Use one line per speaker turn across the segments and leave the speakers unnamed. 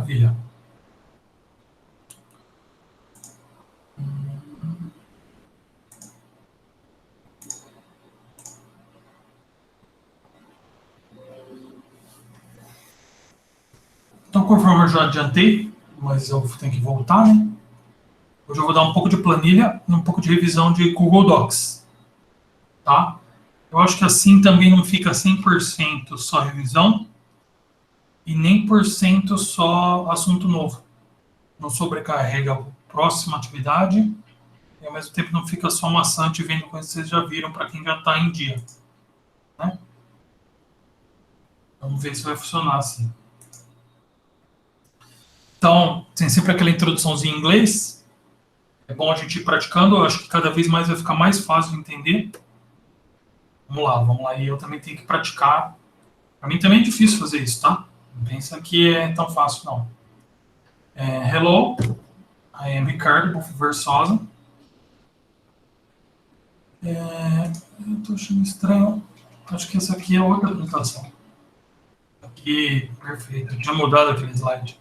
Maravilha. Então, conforme eu já adiantei, mas eu tenho que voltar, né? Hoje eu vou dar um pouco de planilha e um pouco de revisão de Google Docs, tá? Eu acho que assim também não fica 100% só revisão e nem por cento só assunto novo. Não sobrecarrega a próxima atividade e ao mesmo tempo não fica só maçante vendo coisas que vocês já viram para quem já está em dia, né? Vamos ver se vai funcionar assim. Então, tem sempre aquela introduçãozinha em inglês. É bom a gente ir praticando. Eu acho que cada vez mais vai ficar mais fácil de entender. Vamos lá, vamos lá. E eu também tenho que praticar. Para mim também é difícil fazer isso, tá? Não pensa que é tão fácil, não. Hello, I am Ricardo Versosa. Eu tô achando estranho. Acho que essa aqui é outra apresentação. Aqui, perfeito. Eu tinha mudado aquele slide.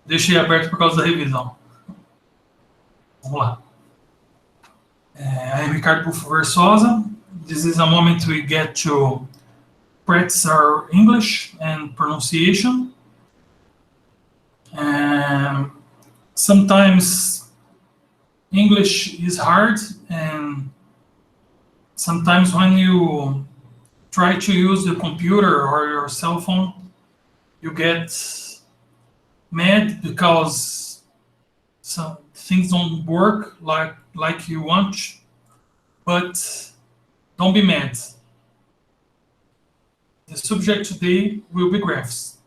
Deixei aberto por causa da revisão. Vamos lá. I am Ricardo Versosa. This is a moment we get to practice our English and pronunciation. Sometimes English is hard, and sometimes when you try to use the computer or your cell phone, you get mad because some things don't work like you want, but don't be mad. The subject today will be graphs.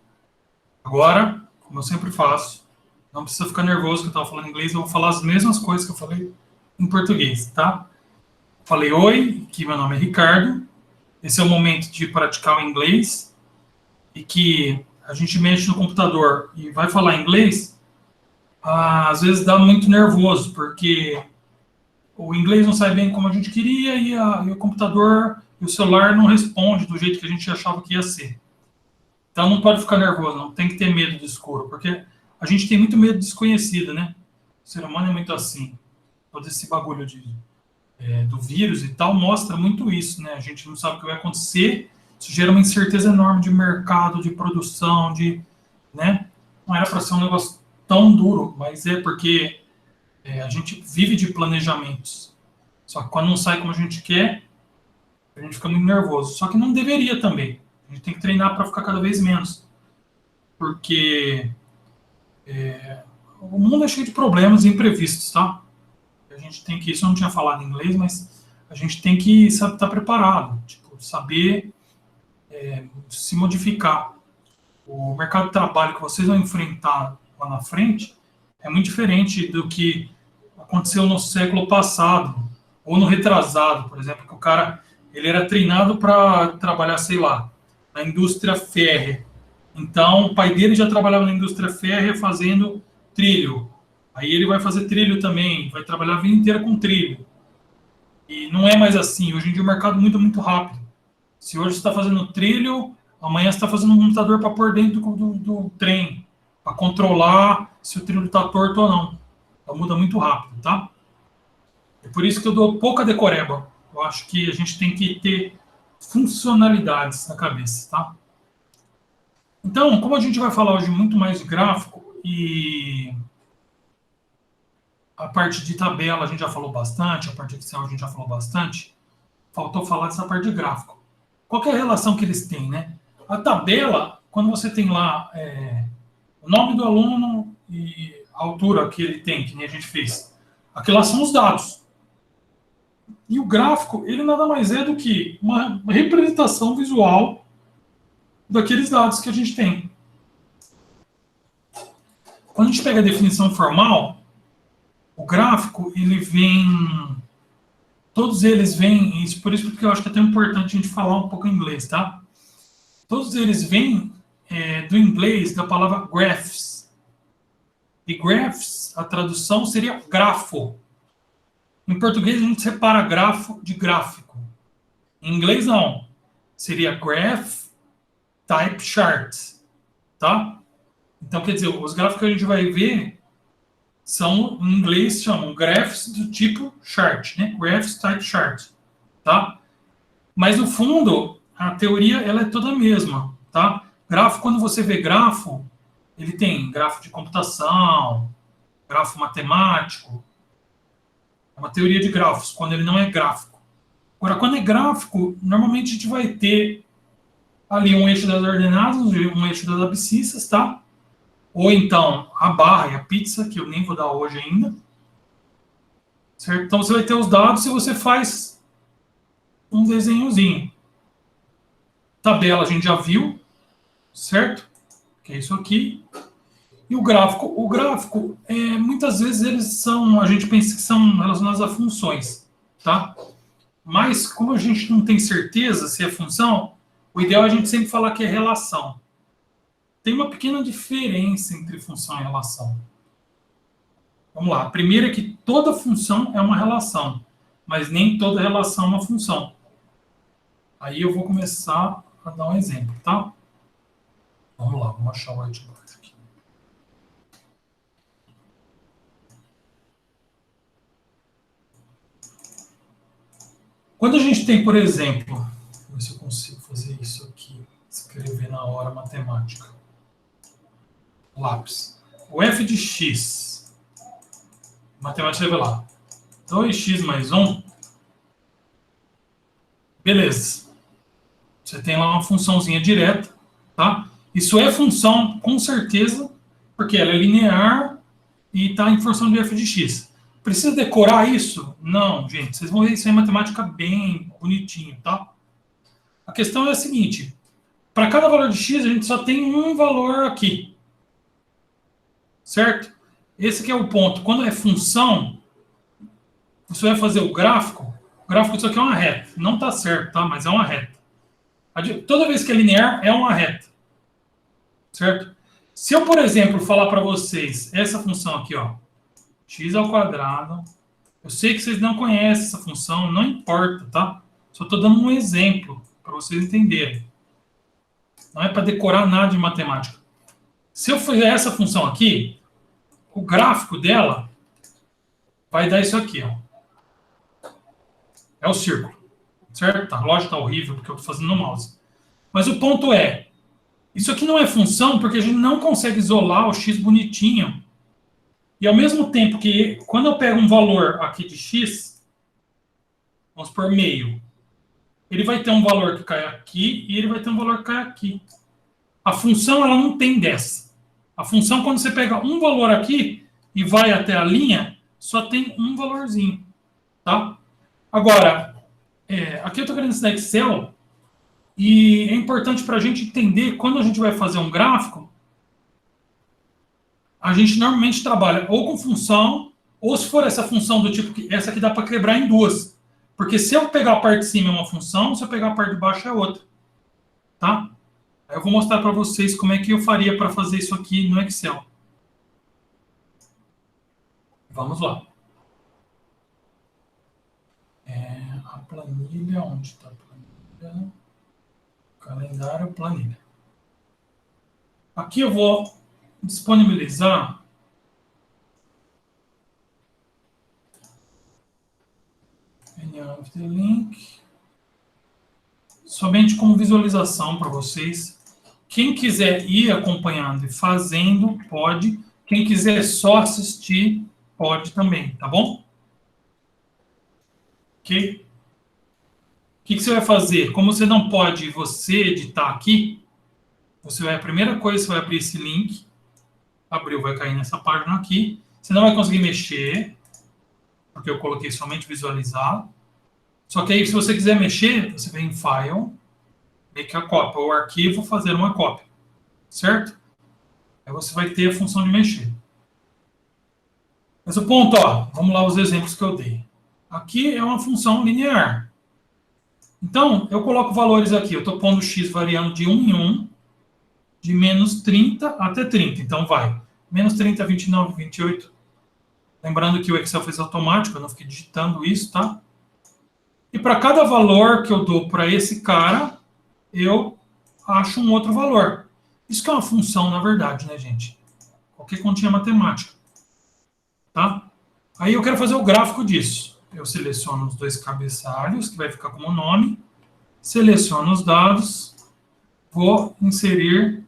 Agora, como eu sempre faço, não precisa ficar nervoso que eu estava falando em inglês, eu vou falar as mesmas coisas que eu falei em português, tá? Falei oi, que meu nome é Ricardo, esse é o momento de praticar o inglês, e que a gente mexe no computador e vai falar inglês, às vezes dá muito nervoso, porque o inglês não sai bem como a gente queria e o computador e o celular não responde do jeito que a gente achava que ia ser. Então não pode ficar nervoso, não tem que ter medo do escuro, porque a gente tem muito medo do desconhecido, né? O ser humano é muito assim. Todo esse bagulho do vírus e tal mostra muito isso, né? A gente não sabe o que vai acontecer, isso gera uma incerteza enorme de mercado, de produção, né? Não era para ser um negócio tão duro, mas é porque a gente vive de planejamentos. Só que quando não sai como a gente quer, a gente fica muito nervoso. Só que não deveria também. A gente tem que treinar para ficar cada vez menos. Porque o mundo é cheio de problemas e imprevistos, tá? A gente tem que, isso eu não tinha falado em inglês, mas a gente tem que estar preparado, tipo, saber se modificar. O mercado de trabalho que vocês vão enfrentar lá na frente é muito diferente do que aconteceu no século passado, ou no retrasado, por exemplo, que o cara ele era treinado para trabalhar, sei lá, na indústria férrea. Então, o pai dele já trabalhava na indústria férrea fazendo trilho. Aí ele vai fazer trilho também, vai trabalhar a vida inteira com trilho. E não é mais assim. Hoje em dia o mercado muda muito rápido. Se hoje você está fazendo trilho, amanhã você está fazendo um computador para pôr dentro do trem, para controlar se o trilho está torto ou não. Então muda muito rápido, tá? É por isso que eu dou pouca decoreba. Eu acho que a gente tem que ter funcionalidades na cabeça, tá? Então, como a gente vai falar hoje muito mais de gráfico e a parte de tabela a gente já falou bastante, a parte de Excel a gente já falou bastante, faltou falar dessa parte de gráfico. Qual que é a relação que eles têm, né? A tabela, quando você tem lá o nome do aluno e a altura que ele tem, que nem a gente fez, aquilo lá são os dados. E o gráfico, ele nada mais é do que uma representação visual daqueles dados que a gente tem. Quando a gente pega a definição formal, o gráfico, ele vem... Todos eles vêm, por isso que eu acho que é tão importante a gente falar um pouco em inglês, tá? Todos eles vêm do inglês da palavra graphs. E graphs, a tradução seria grafo. Em português a gente separa grafo de gráfico. Em inglês não. Seria graph type chart, tá? Então, quer dizer, os gráficos que a gente vai ver são, em inglês, chamam graphs do tipo chart, né? Graphs type chart, tá? Mas, no fundo, a teoria ela é toda a mesma, tá? Grafo, quando você vê grafo, ele tem grafo de computação, grafo matemático, é uma teoria de grafos, quando ele não é gráfico. Agora, quando é gráfico, normalmente a gente vai ter ali um eixo das ordenadas, um eixo das abscissas, tá? Ou então a barra e a pizza, que eu nem vou dar hoje ainda. Certo? Então você vai ter os dados e você faz um desenhozinho. Tabela a gente já viu, certo? Que é isso aqui. E o gráfico, muitas vezes eles são, a gente pensa que são relacionados a funções, tá? Mas como a gente não tem certeza se é função, o ideal é a gente sempre falar que é relação. Tem uma pequena diferença entre função e relação. Vamos lá. A primeira é que toda função é uma relação, mas nem toda relação é uma função. Aí eu vou começar a dar um exemplo, tá? Vamos lá, vamos achar o whiteboard aqui. Quando a gente tem, por exemplo, vou ver se eu consigo fazer isso aqui, escrever na hora matemática. Lápis. O f de x, matemática vai lá, 2x mais 1, beleza. Você tem lá uma funçãozinha direta, tá? Isso é função, com certeza, porque ela é linear e está em função de f de x. Precisa decorar isso? Não, gente. Vocês vão ver isso em matemática bem bonitinho, tá? A questão é a seguinte. Para cada valor de x, a gente só tem um valor aqui. Certo? Esse aqui é o ponto. Quando é função, você vai fazer o gráfico. O gráfico disso aqui é uma reta. Não está certo, tá? Mas é uma reta. Toda vez que é linear, é uma reta. Certo? Se eu, por exemplo, falar para vocês essa função aqui, ó, x ao quadrado, eu sei que vocês não conhecem essa função, não importa, tá? Só estou dando um exemplo para vocês entenderem. Não é para decorar nada de matemática. Se eu fizer essa função aqui, o gráfico dela vai dar isso aqui, ó. É o círculo. Certo? Tá, a lógica está horrível porque eu estou fazendo no mouse. Mas o ponto é, isso aqui não é função porque a gente não consegue isolar o x bonitinho. E ao mesmo tempo que, quando eu pego um valor aqui de x, vamos por meio, ele vai ter um valor que cai aqui e ele vai ter um valor que cai aqui. A função, ela não tem dessa. A função, quando você pega um valor aqui e vai até a linha, só tem um valorzinho. Tá? Agora, aqui eu estou querendo ensinar Excel e é importante para a gente entender, quando a gente vai fazer um gráfico, a gente normalmente trabalha ou com função, ou se for essa função do tipo que essa aqui dá para quebrar em duas. Porque se eu pegar a parte de cima é uma função, se eu pegar a parte de baixo é outra. Tá? Aí eu vou mostrar para vocês como é que eu faria para fazer isso aqui no Excel. Vamos lá. A planilha, onde está a planilha? Calendário, planilha. Aqui eu vou disponibilizar of the link somente como visualização para vocês. Quem quiser ir acompanhando e fazendo, pode. Quem quiser só assistir, pode também, tá bom? Ok? O que você vai fazer? Como você não pode você editar aqui, a primeira coisa, você vai abrir esse link. Abriu, vai cair nessa página aqui. Você não vai conseguir mexer, porque eu coloquei somente visualizar. Só que aí, se você quiser mexer, você vem em File, make a cópia, ou arquivo, fazer uma cópia. Certo? Aí você vai ter a função de mexer. Mas o ponto, ó, vamos lá os exemplos que eu dei. Aqui é uma função linear. Então, eu coloco valores aqui. Eu estou pondo x variando de 1 em 1, de menos 30 até 30. Então, vai. Menos 30, 29, 28. Lembrando que o Excel fez automático, eu não fiquei digitando isso, tá? E para cada valor que eu dou para esse cara, eu acho um outro valor. Isso que é uma função, na verdade, né, gente? Qualquer continha matemática. Tá? Aí eu quero fazer o gráfico disso. Eu seleciono os dois cabeçalhos, que vai ficar como nome. Seleciono os dados. Vou inserir...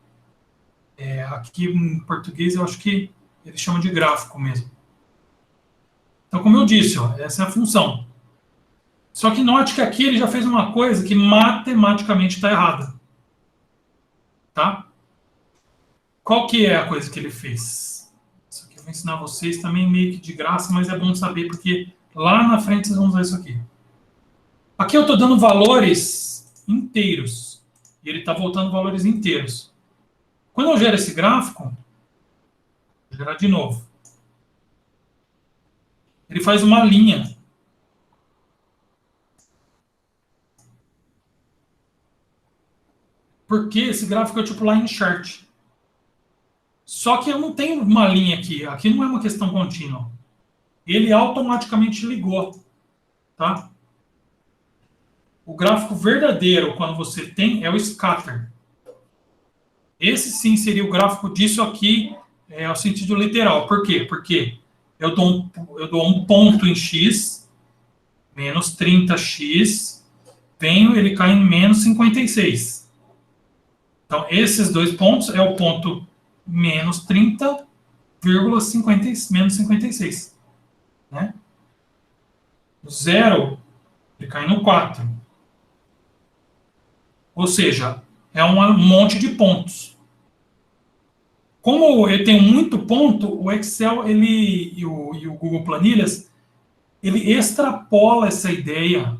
aqui em português eu acho que ele chama de gráfico mesmo. Então, como eu disse, ó, essa é a função. Só que note que aqui ele já fez uma coisa que matematicamente está errada. Tá? Qual que é a coisa que ele fez? Isso aqui eu vou ensinar vocês também meio que de graça, mas é bom saber porque lá na frente vocês vão usar isso aqui. Aqui eu estou dando valores inteiros. E ele está voltando valores inteiros. Quando eu gero esse gráfico, vou gerar de novo. Ele faz uma linha. Porque esse gráfico é tipo line chart. Só que eu não tenho uma linha aqui. Aqui não é uma questão contínua. Ele automaticamente ligou. Tá? O gráfico verdadeiro, quando você tem, é o scatter. Esse sim seria o gráfico disso aqui, ao sentido literal. Por quê? Porque eu dou um ponto em x, menos 30x, ele cai em menos 56. Então, esses dois pontos é o ponto menos 30,50, menos 56. Né? O zero, ele cai no 4. Ou seja, é um monte de pontos. Como eu tenho muito ponto, o Excel e o Google Planilhas, ele extrapola essa ideia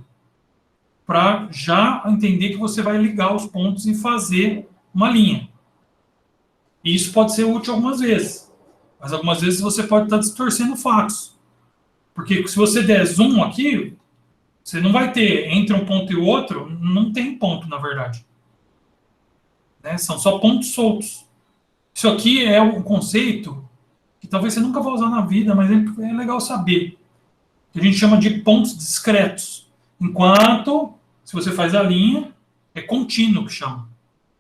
para já entender que você vai ligar os pontos e fazer uma linha. E isso pode ser útil algumas vezes. Mas algumas vezes você pode estar distorcendo fatos. Porque se você der zoom aqui, você não vai ter, entre um ponto e o outro, não tem ponto, na verdade. Né? São só pontos soltos. Isso aqui é um conceito que talvez você nunca vá usar na vida, mas é legal saber. Que a gente chama de pontos discretos. Enquanto, se você faz a linha, é contínuo que chama.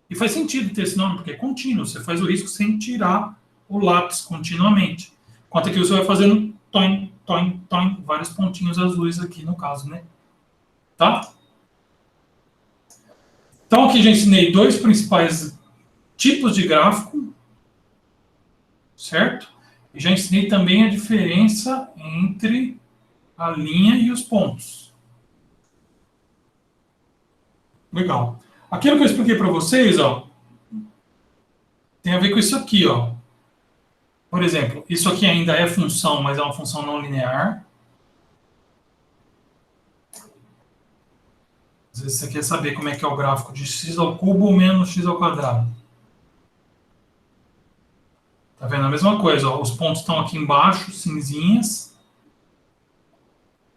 E faz sentido ter esse nome, porque é contínuo. Você faz o risco sem tirar o lápis continuamente. Enquanto aqui você vai fazendo toim, toim, toim, vários pontinhos azuis aqui no caso, né? Tá? Então aqui já ensinei dois principais tipos de gráfico. Certo? E já ensinei também a diferença entre a linha e os pontos. Legal. Aquilo que eu expliquei para vocês, ó, tem a ver com isso aqui, ó. Por exemplo, isso aqui ainda é função, mas é uma função não linear. Às vezes você quer saber como é que é o gráfico de x ao cubo menos x ao quadrado. Tá vendo a mesma coisa, ó, os pontos estão aqui embaixo, cinzinhas.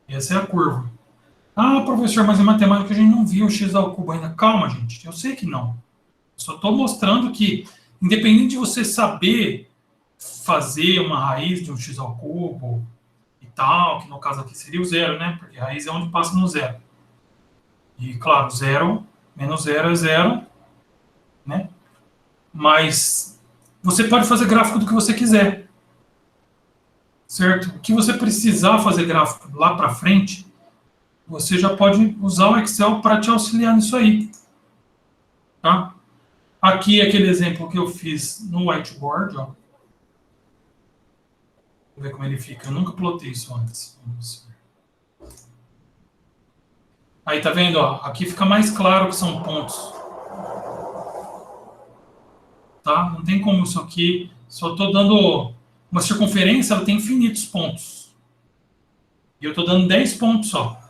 E essa é a curva. Ah, professor, mas em matemática a gente não viu o x ao cubo ainda. Calma, gente, eu sei que não. Eu só estou mostrando que, independente de você saber fazer uma raiz de um x ao cubo e tal, que no caso aqui seria o zero, né? Porque raiz é onde passa no zero. E, claro, zero menos zero é zero, né? Mas você pode fazer gráfico do que você quiser, certo? O que você precisar fazer gráfico lá para frente, você já pode usar o Excel para te auxiliar nisso aí. Tá? Aqui é aquele exemplo que eu fiz no whiteboard. Ó. Vou ver como ele fica. Eu nunca plotei isso antes. Aí, tá vendo? Ó? Aqui fica mais claro que são pontos. Tá? Não tem como isso aqui. Só estou dando... Uma circunferência, ela tem infinitos pontos. E eu estou dando 10 pontos só.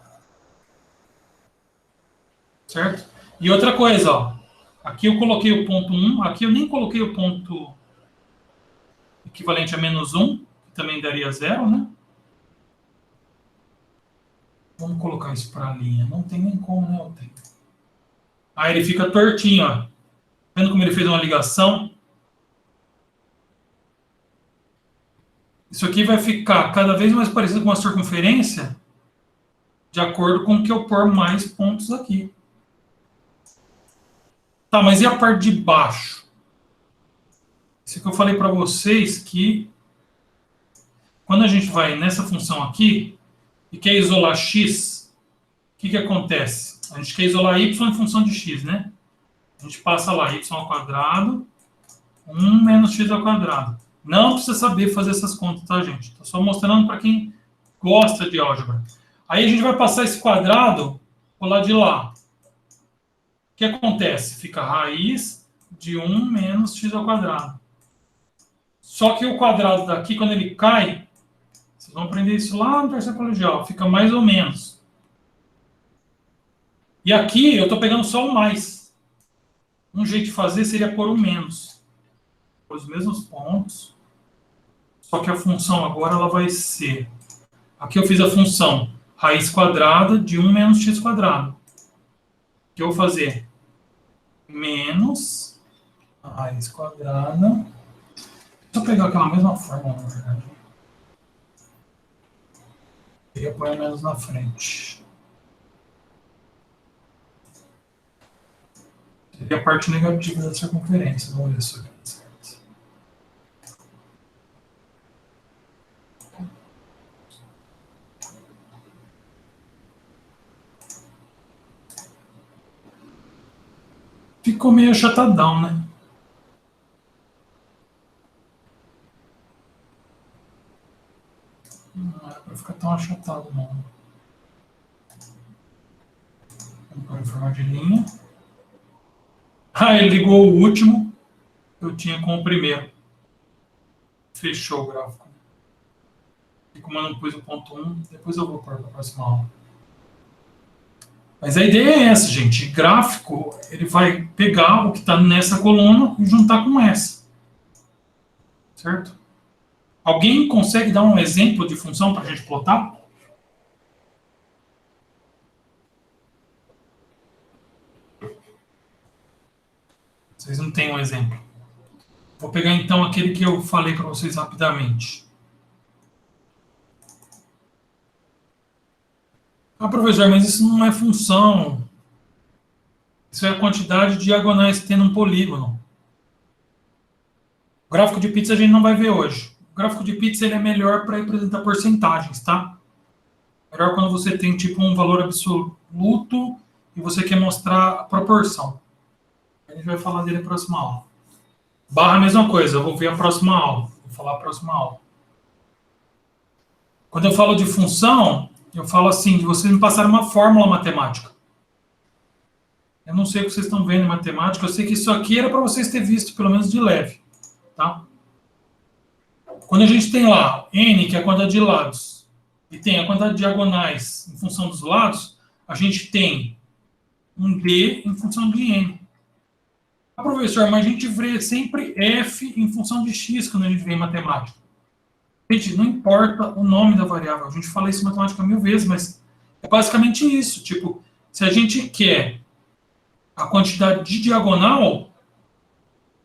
Certo? E outra coisa, ó. Aqui eu coloquei o ponto 1. Aqui eu nem coloquei o ponto equivalente a menos 1, que também daria 0, né? Vamos colocar isso para a linha. Não tem nem como, né? Eu tenho. Aí ele fica tortinho, ó. Vendo como ele fez uma ligação? Isso aqui vai ficar cada vez mais parecido com uma circunferência de acordo com que eu pôr mais pontos aqui. Tá, mas e a parte de baixo? Isso que eu falei para vocês que quando a gente vai nessa função aqui e quer isolar x, o que acontece? A gente quer isolar y em função de x, né? A gente passa lá y ao quadrado, 1 menos x ao quadrado. Não precisa saber fazer essas contas, tá, gente? Estou só mostrando para quem gosta de álgebra. Aí a gente vai passar esse quadrado para o lado de lá. O que acontece? Fica a raiz de 1 menos x ao quadrado. Só que o quadrado daqui, quando ele cai, vocês vão aprender isso lá no terceiro colegial, fica mais ou menos. E aqui eu estou pegando só o mais. Um jeito de fazer seria pôr o menos. Por os mesmos pontos. Só que a função agora ela vai ser... Aqui eu fiz a função raiz quadrada de 1 menos x quadrado. O que eu vou fazer? Menos a raiz quadrada. Deixa eu pegar aquela mesma fórmula, na verdade. Eu ponho menos na frente. Seria a parte negativa da circunferência. Vamos ver isso aqui. Ficou meio achatadão, né? Não era para ficar tão achatado, não. Vamos pôr em forma de linha. Ah, ele ligou o último. Eu tinha com o primeiro. Fechou o gráfico. E como eu não pus o ponto 1, depois eu vou pôr para a próxima aula. Mas a ideia é essa, gente. Gráfico, ele vai pegar o que está nessa coluna e juntar com essa. Certo? Alguém consegue dar um exemplo de função para a gente plotar? Vocês não têm um exemplo. Vou pegar então aquele que eu falei para vocês rapidamente. Ah, professor, mas isso não é função. Isso é a quantidade de diagonais que tem num polígono. O gráfico de pizza a gente não vai ver hoje. O gráfico de pizza ele é melhor para representar porcentagens, tá? Melhor quando você tem tipo um valor absoluto e você quer mostrar a proporção. A gente vai falar dele na próxima aula. Barra a mesma coisa, eu vou ver a próxima aula. Vou falar a próxima aula. Quando eu falo de função, eu falo assim, de vocês me passarem uma fórmula matemática. Eu não sei o que vocês estão vendo em matemática, eu sei que isso aqui era para vocês terem visto, pelo menos de leve. Tá? Quando a gente tem lá n, que é a quantidade de lados, e tem a quantidade de diagonais em função dos lados, a gente tem um d em função de n. Ah, professor, mas a gente vê sempre f em função de x quando a gente vê em matemática. Gente, não importa o nome da variável, a gente fala isso em matemática 1000 vezes, mas é basicamente isso. Tipo, se a gente quer a quantidade de diagonal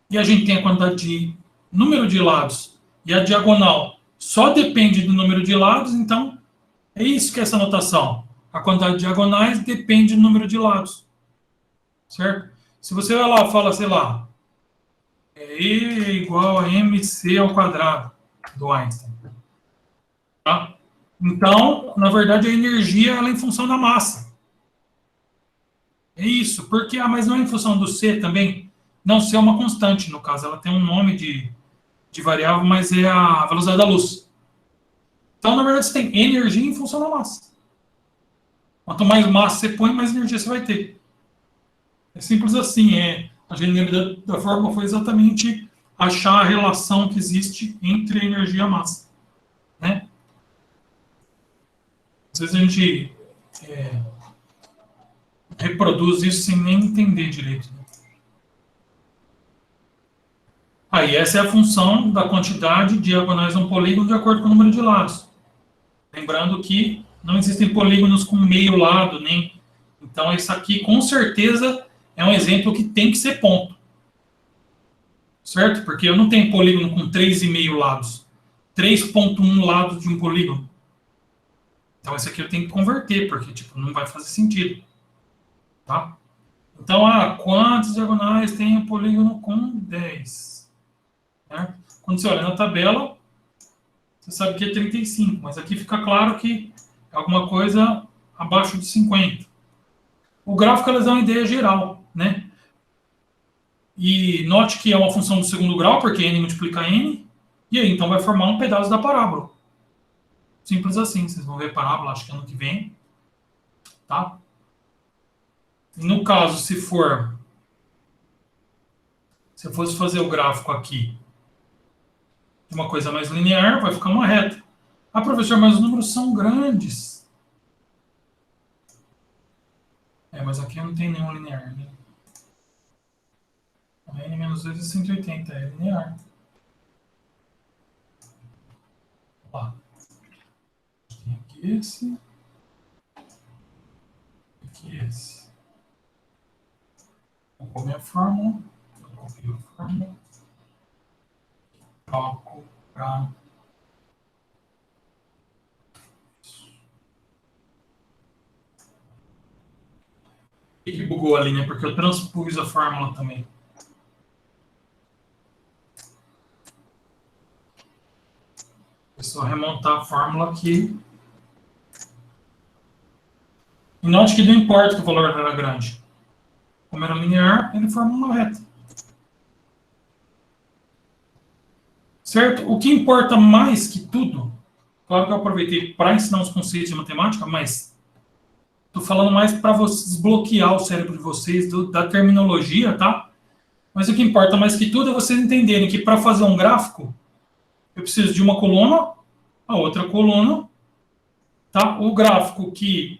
e a gente tem a quantidade de número de lados e a diagonal só depende do número de lados, então é isso que é essa notação. A quantidade de diagonais depende do número de lados. Certo? Se você vai lá e fala, sei lá, E igual a mc ao quadrado do Einstein. Tá? Então, na verdade, a energia ela é em função da massa. É isso. Porque, mas não é em função do C também? Não, C é uma constante, no caso. Ela tem um nome de variável, mas é a velocidade da luz. Então, na verdade, você tem energia em função da massa. Quanto mais massa você põe, mais energia você vai ter. É simples assim. A genialidade da fórmula foi exatamente achar a relação que existe entre a energia e a massa. Né? Às vezes a gente reproduz isso sem nem entender direito. Né? Aí, essa é a função da quantidade de diagonais num polígono de acordo com o número de lados. Lembrando que não existem polígonos com meio lado, nem... Então, isso aqui, com certeza, é um exemplo que tem que ser ponto. Certo? Porque eu não tenho polígono com 3,5 lados. 3,1 lados de um polígono. Então, esse aqui eu tenho que converter, porque tipo, não vai fazer sentido. Tá? Então, quantos diagonais tem um polígono com 10? né? Quando você olha na tabela, você sabe que é 35, mas aqui fica claro que é alguma coisa abaixo de 50. O gráfico elas dão uma ideia geral, né? E note que é uma função do segundo grau, porque n multiplica n, e aí então vai formar um pedaço da parábola. Simples assim, vocês vão ver a parábola, acho que ano que vem, tá? E no caso, se eu fosse fazer o gráfico aqui de uma coisa mais linear, vai ficar uma reta. Ah, professor, mas os números são grandes. Mas aqui não tem nenhum linear, né? N menos 2 é 180, é linear. Lá. Tem aqui esse. Aqui esse. Vou copiar a fórmula. Eu copio a fórmula. Troco para... Por que bugou a linha? Porque eu transpus a fórmula também. É só remontar a fórmula aqui. E note que não importa que o valor era grande. Como era linear, ele forma uma reta. Certo? O que importa mais que tudo, claro que eu aproveitei para ensinar os conceitos de matemática, mas estou falando mais para desbloquear o cérebro de vocês da terminologia, tá? Mas o que importa mais que tudo é vocês entenderem que para fazer um gráfico, eu preciso de uma coluna, a outra coluna, tá? O gráfico que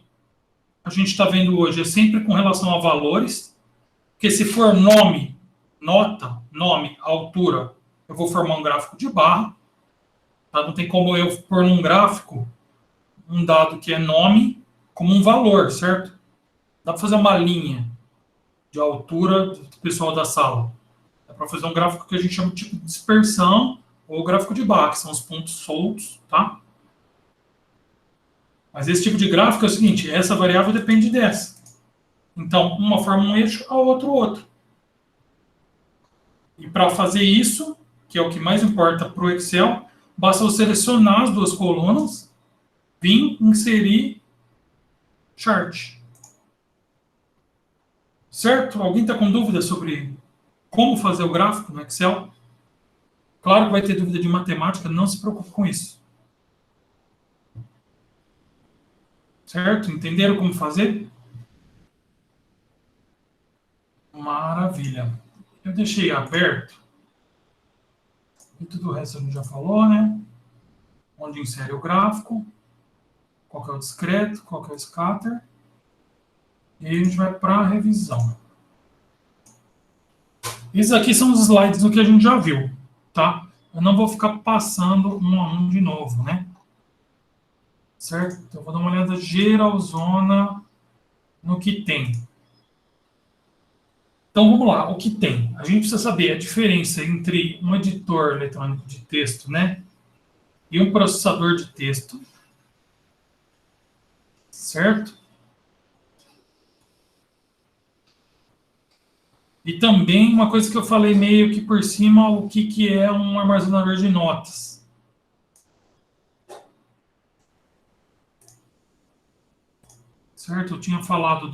a gente está vendo hoje é sempre com relação a valores, porque se for nome, nota, nome, altura, eu vou formar um gráfico de barra, tá? Não tem como eu pôr num gráfico um dado que é nome como um valor, certo? Dá para fazer uma linha de altura do pessoal da sala. Dá para fazer um gráfico que a gente chama de tipo de dispersão ou gráfico de barra, que são os pontos soltos, tá? Mas esse tipo de gráfico é o seguinte, essa variável depende dessa. Então, uma forma um eixo, a outra outro. E para fazer isso, que é o que mais importa para o Excel, basta eu selecionar as duas colunas, vir, inserir chart. Certo? Alguém está com dúvida sobre como fazer o gráfico no Excel? Claro que vai ter dúvida de matemática, não se preocupe com isso. Certo? Entenderam como fazer? Maravilha. Eu deixei aberto. E tudo o resto a gente já falou, né? Onde insere o gráfico, qual que é o discreto, qual que é o scatter. E aí a gente vai para a revisão. Esses aqui são os slides do que a gente já viu, tá? Eu não vou ficar passando um a um de novo, né? Certo? Então, eu vou dar uma olhada geralzona no que tem. Então, vamos lá. O que tem? A gente precisa saber a diferença entre um editor eletrônico de texto, né? E um processador de texto. Certo? E também uma coisa que eu falei meio que por cima, o que é um armazenador de notas. Certo? Eu tinha falado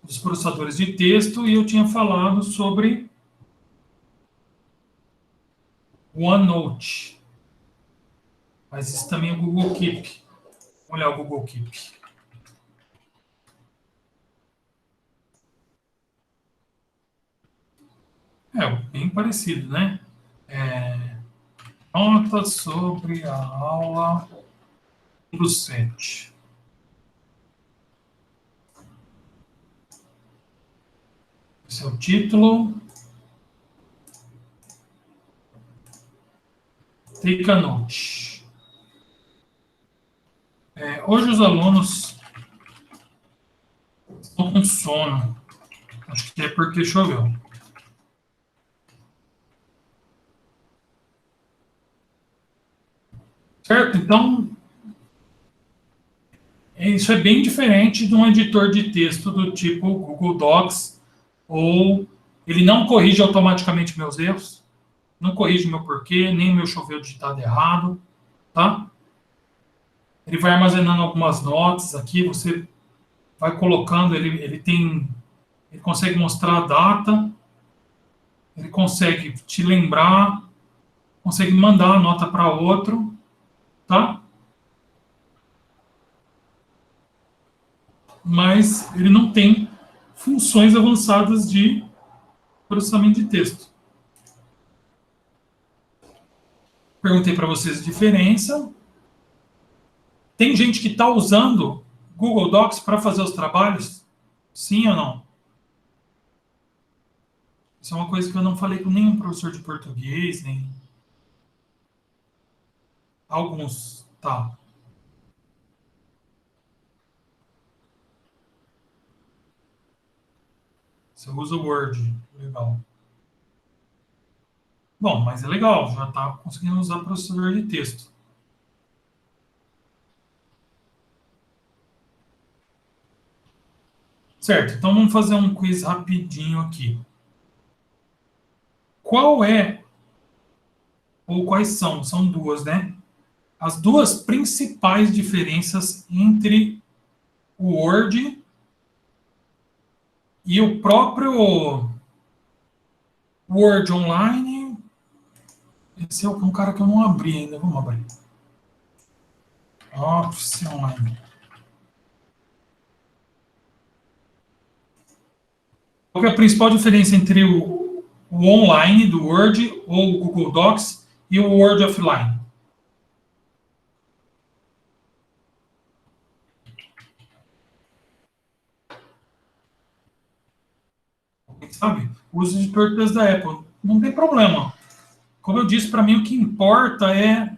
dos processadores de texto e eu tinha falado sobre o OneNote. Mas isso também é o Google Keep. Vamos olhar o Google Keep. Bem parecido, né? Notas sobre a aula número 7. Esse é o título. Take a note. Hoje os alunos estão com sono. Acho que é porque choveu. Certo? Então, isso é bem diferente de um editor de texto do tipo Google Docs ou ele não corrige automaticamente meus erros, não corrige meu porquê, nem meu choveu digitado errado, tá? Ele vai armazenando algumas notas aqui, você vai colocando, ele consegue mostrar a data, ele consegue te lembrar, consegue mandar a nota para outro, tá? Mas ele não tem funções avançadas de processamento de texto. Perguntei para vocês a diferença. Tem gente que está usando Google Docs para fazer os trabalhos? Sim ou não? Isso é uma coisa que eu não falei com nenhum professor de português, nem alguns, tá. Você usa o Word, legal. Bom, mas é legal, já está conseguindo usar processador de texto. Certo, então vamos fazer um quiz rapidinho aqui. Qual é, ou quais são duas, né? As duas principais diferenças entre o Word e o próprio Word Online. Esse é um cara que eu não abri ainda, vamos abrir. Office Online. Qual é a principal diferença entre o online do Word ou o Google Docs e o Word Offline? Alguém sabe? Uso de português da Apple. Não tem problema. Como eu disse, para mim o que importa é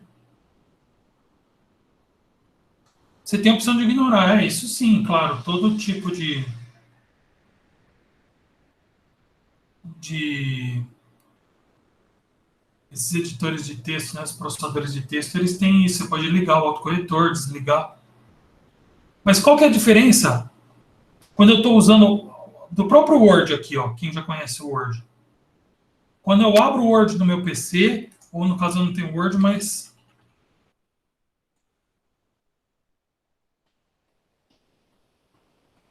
você tem a opção de ignorar. É isso sim, claro. Todo tipo de esses editores de texto, né, os processadores de texto, eles têm isso. Você pode ligar o autocorretor, desligar. Mas qual que é a diferença quando eu estou usando do próprio Word aqui, ó, quem já conhece o Word? Quando eu abro o Word no meu PC, ou no caso eu não tenho Word, mas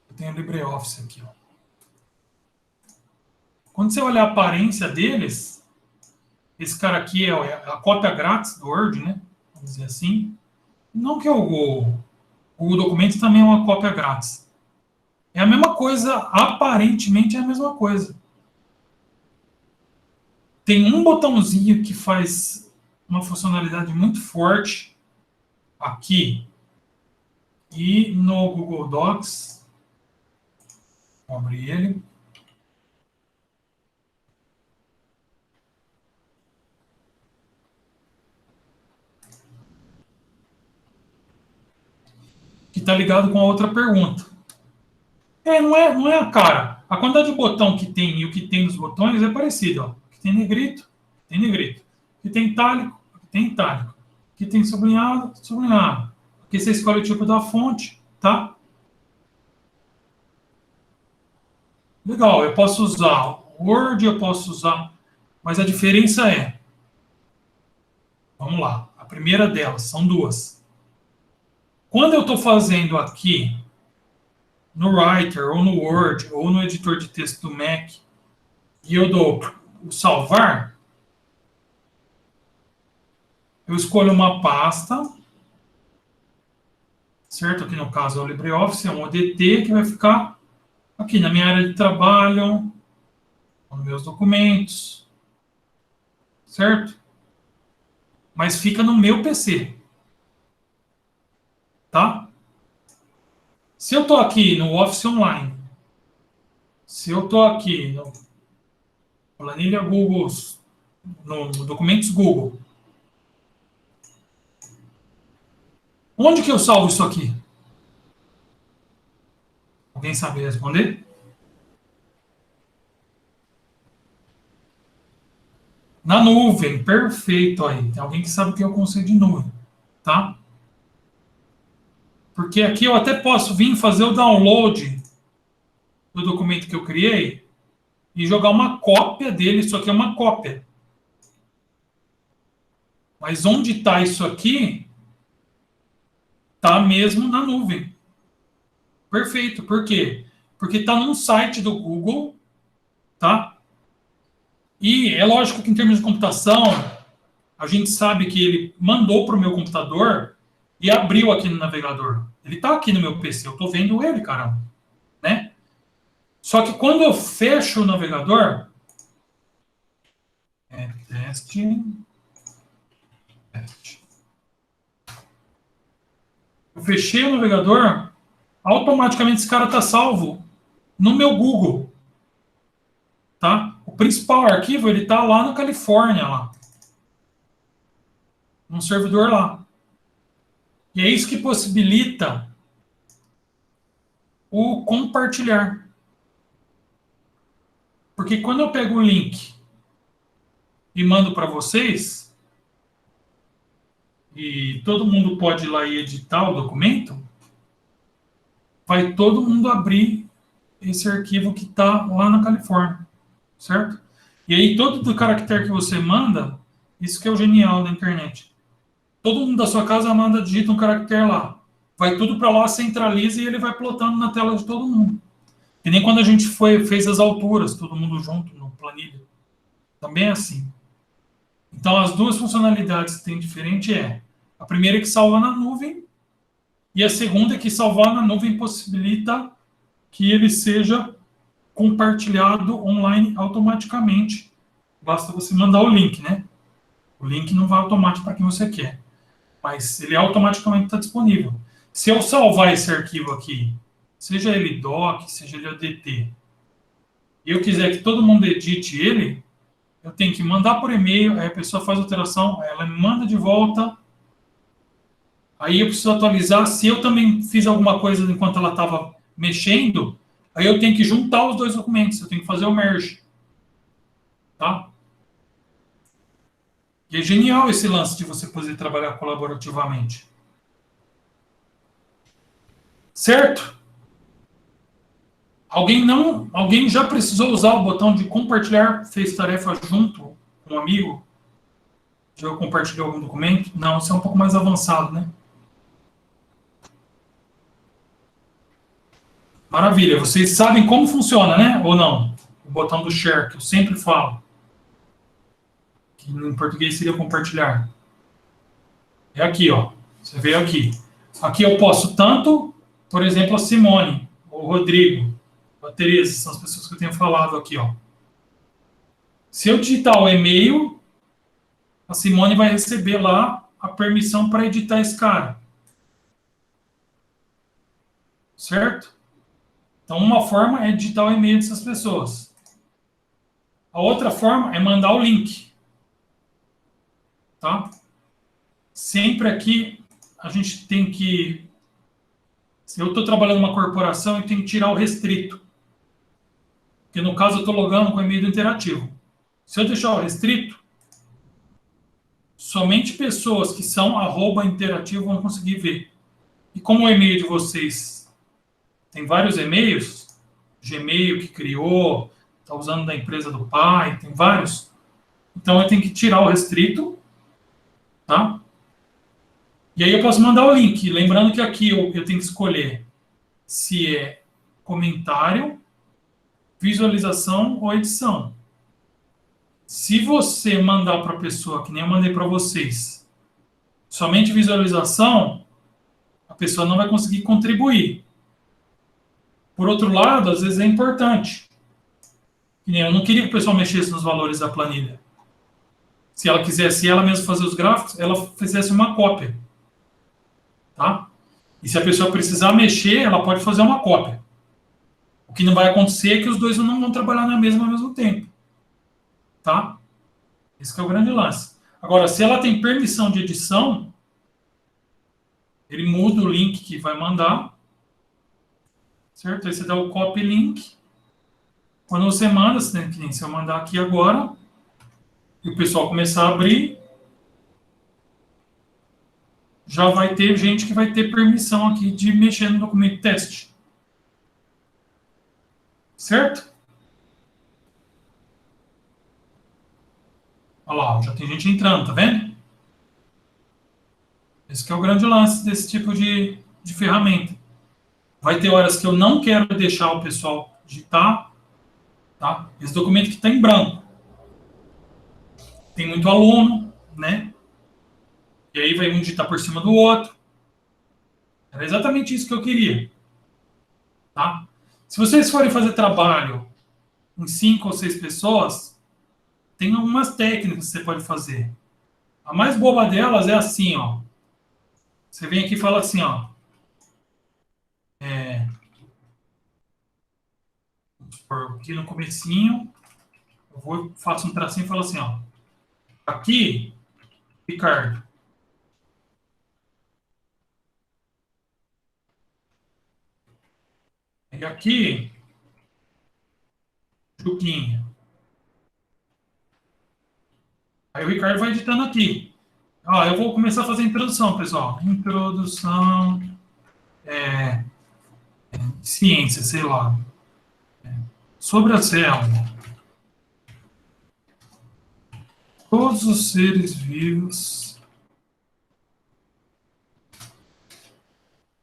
eu tenho LibreOffice aqui, ó. Quando você olha a aparência deles, esse cara aqui é a cópia grátis do Word, né? Vamos dizer assim. Não que o documento também é uma cópia grátis. É a mesma coisa, aparentemente é a mesma coisa. Tem um botãozinho que faz uma funcionalidade muito forte aqui. E no Google Docs, vou abrir ele. Que está ligado com a outra pergunta. Não é a cara. A quantidade de botão que tem e o que tem nos botões é parecido. Ó. Aqui tem negrito, tem negrito. Aqui tem itálico, aqui tem itálico. Aqui tem sublinhado, sublinhado. Aqui você escolhe o tipo da fonte, tá? Legal, eu posso usar Word, eu posso usar... Mas a diferença é... Vamos lá, a primeira delas, são duas. Quando eu estou fazendo aqui no Writer, ou no Word, ou no editor de texto do Mac, e eu dou o salvar, eu escolho uma pasta, certo? Aqui no caso é o LibreOffice, é um ODT que vai ficar aqui na minha área de trabalho, nos meus documentos, certo? Mas fica no meu PC, tá? Se eu estou aqui no Office Online, se eu estou aqui no planilha Google, no documentos Google, onde que eu salvo isso aqui? Alguém sabe responder? Na nuvem, perfeito aí. Tem alguém que sabe o que é o conceito de nuvem, tá? Porque aqui eu até posso vir fazer o download do documento que eu criei e jogar uma cópia dele. Isso aqui é uma cópia. Mas onde está isso aqui, está mesmo na nuvem. Perfeito. Por quê? Porque está num site do Google, tá? E é lógico que em termos de computação, a gente sabe que ele mandou para o meu computador e abriu aqui no navegador. Ele está aqui no meu PC, eu estou vendo ele, caramba. Né? Só que quando eu fecho o navegador, teste. Eu fechei o navegador, automaticamente esse cara está salvo no meu Google. Tá? O principal arquivo ele está lá na Califórnia, lá. Num servidor lá. E é isso que possibilita o compartilhar. Porque quando eu pego o link e mando para vocês, e todo mundo pode ir lá e editar o documento, vai todo mundo abrir esse arquivo que está lá na Califórnia, certo? E aí todo o caractere que você manda, isso que é o genial da internet. Todo mundo da sua casa manda, digita um caractere lá. Vai tudo para lá, centraliza e ele vai plotando na tela de todo mundo. E nem quando a gente fez as alturas, todo mundo junto no planilha. Também é assim. Então, as duas funcionalidades que tem diferente é a primeira é que salva na nuvem e a segunda é que salvar na nuvem possibilita que ele seja compartilhado online automaticamente. Basta você mandar o link, né? O link não vai automático para quem você quer, mas ele automaticamente está disponível. Se eu salvar esse arquivo aqui, seja ele doc, seja ele ADT, e eu quiser que todo mundo edite ele, eu tenho que mandar por e-mail, aí a pessoa faz a alteração, aí ela me manda de volta, aí eu preciso atualizar. Se eu também fiz alguma coisa enquanto ela estava mexendo, aí eu tenho que juntar os dois documentos, eu tenho que fazer o merge. Tá? E é genial esse lance de você poder trabalhar colaborativamente. Certo? Alguém já precisou usar o botão de compartilhar, fez tarefa junto com um amigo? Já compartilhou algum documento? Não, isso é um pouco mais avançado, né? Maravilha. Vocês sabem como funciona, né? Ou não? O botão do share, que eu sempre falo. Que em português seria compartilhar. É aqui, ó. Você veio aqui. Aqui eu posso tanto, por exemplo, a Simone, o Rodrigo, a Tereza, são as pessoas que eu tenho falado aqui, ó. Se eu digitar o e-mail, a Simone vai receber lá a permissão para editar esse cara. Certo? Então, uma forma é digitar o e-mail dessas pessoas. A outra forma é mandar o link. Tá? Sempre aqui, a gente tem que... Se eu estou trabalhando numa corporação, eu tenho que tirar o restrito. Porque, no caso, eu estou logando com o e-mail do interativo. Se eu deixar o restrito, somente pessoas que são @interativo vão conseguir ver. E como o e-mail de vocês tem vários e-mails, Gmail que criou, está usando da empresa do pai, tem vários. Então eu tenho que tirar o restrito, tá? E aí eu posso mandar o link. Lembrando que aqui eu tenho que escolher se é comentário, visualização ou edição. Se você mandar para a pessoa, que nem eu mandei para vocês, somente visualização, a pessoa não vai conseguir contribuir. Por outro lado, às vezes é importante. Eu não queria que o pessoal mexesse nos valores da planilha. Se ela quisesse ela mesma fazer os gráficos, ela fizesse uma cópia. Tá? E se a pessoa precisar mexer, ela pode fazer uma cópia. O que não vai acontecer é que os dois não vão trabalhar na mesma ao mesmo tempo. Tá? Esse é o grande lance. Agora, se ela tem permissão de edição, ele muda o link que vai mandar. Certo? Aí você dá o copy link. Quando você manda, se eu mandar aqui agora, e o pessoal começar a abrir, já vai ter gente que vai ter permissão aqui de mexer no documento teste. Certo? Olha lá, já tem gente entrando, tá vendo? Esse que é o grande lance desse tipo de ferramenta. Vai ter horas que eu não quero deixar o pessoal digitar, tá? Esse documento que está em branco. Tem muito aluno, né? E aí vai um digitar por cima do outro. Era exatamente isso que eu queria, tá? Se vocês forem fazer trabalho em 5 ou 6 pessoas, tem algumas técnicas que você pode fazer. A mais boba delas é assim, ó. Você vem aqui e fala assim, ó. Aqui no comecinho, faço um tracinho e falo assim, ó. Aqui, Ricardo. E aqui, Juquinha. Aí o Ricardo vai editando aqui. Ó, eu vou começar a fazer a introdução, pessoal. Introdução, ciência, sei lá. Sobre a célula. Todos os seres vivos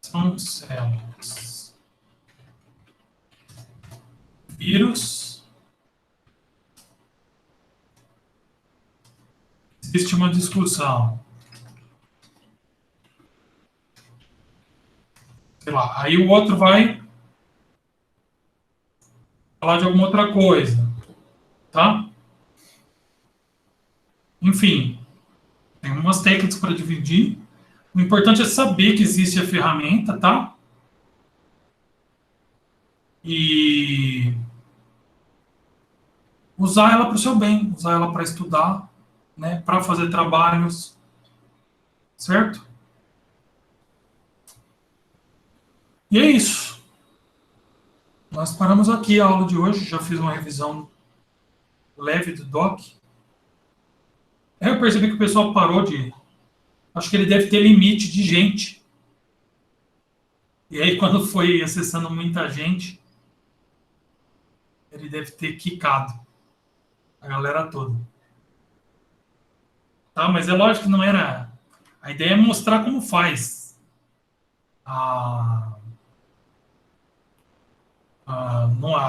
são células. Vírus. Existe uma discussão. Sei lá. Aí o outro vai falar de alguma outra coisa. Tá? Enfim, tem umas técnicas para dividir. O importante é saber que existe a ferramenta, tá? E usar ela para o seu bem, usar ela para estudar, né? Para fazer trabalhos, certo? E é isso. Nós paramos aqui a aula de hoje. Já fiz uma revisão leve do doc. Eu percebi que o pessoal parou de. Acho que ele deve ter limite de gente. E aí, quando foi acessando muita gente, ele deve ter quicado a galera toda. Tá? Mas é lógico que não era. A ideia é mostrar como faz. A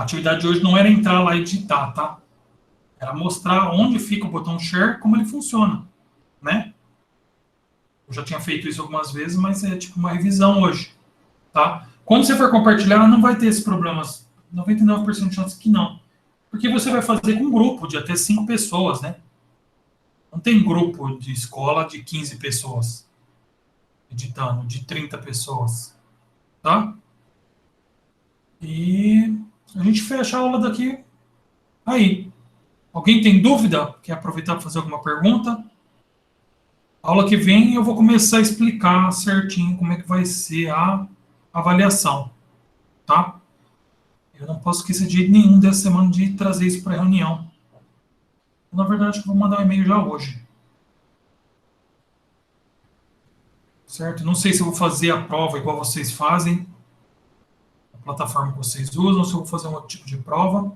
atividade de hoje não era entrar lá e digitar, tá? Era mostrar onde fica o botão share, como ele funciona, né? Eu já tinha feito isso algumas vezes, mas é tipo uma revisão hoje, tá? Quando você for compartilhar, não vai ter esses problemas. 99% de chance que não. Porque você vai fazer com um grupo de até 5 pessoas, né? Não tem grupo de escola de 15 pessoas editando, de 30 pessoas, tá? E a gente fecha a aula daqui aí. Alguém tem dúvida? Quer aproveitar para fazer alguma pergunta? A aula que vem eu vou começar a explicar certinho como é que vai ser a avaliação, tá? Eu não posso esquecer de jeito nenhum dessa semana de trazer isso para a reunião. Na verdade, eu vou mandar um e-mail já hoje. Certo? Não sei se eu vou fazer a prova igual vocês fazem, a plataforma que vocês usam, ou se eu vou fazer um outro tipo de prova.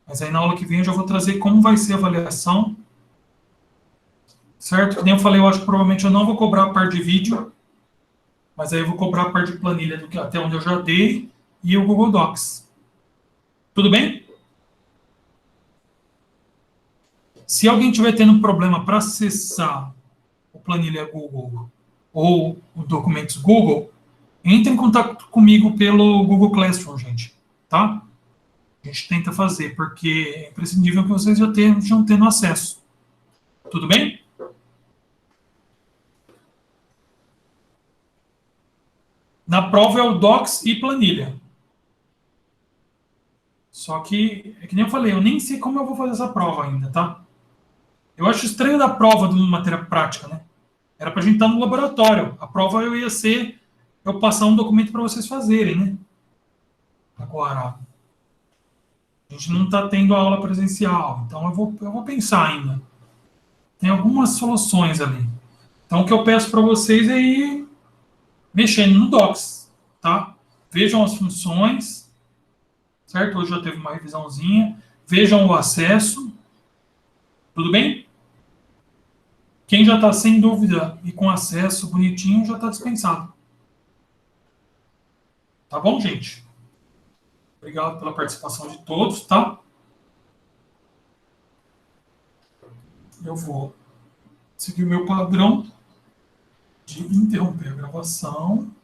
Mas aí na aula que vem eu já vou trazer como vai ser a avaliação. Certo? Que nem eu falei, eu acho que provavelmente eu não vou cobrar a parte de vídeo, mas aí eu vou cobrar a parte de planilha do que até onde eu já dei e o Google Docs. Tudo bem? Se alguém tiver tendo problema para acessar o planilha Google ou o documentos Google, entre em contato comigo pelo Google Classroom, gente, tá? A gente tenta fazer, porque é imprescindível que vocês já estejam tendo acesso. Tudo bem? Na prova é o Docs e planilha. Só que, é que nem eu falei, eu nem sei como eu vou fazer essa prova ainda, tá? Eu acho estranho da prova de uma matéria prática, né? Era pra gente estar no laboratório. A prova eu ia ser eu passar um documento para vocês fazerem, né? Agora, a gente não está tendo aula presencial, então eu vou pensar ainda. Tem algumas soluções ali. Então, o que eu peço para vocês é ir mexendo no Docs, tá? Vejam as funções, certo? Hoje já teve uma revisãozinha. Vejam o acesso. Tudo bem? Quem já está sem dúvida e com acesso bonitinho já está dispensado. Tá bom, gente? Obrigado pela participação de todos, tá? Eu vou seguir o meu padrão de interromper a gravação.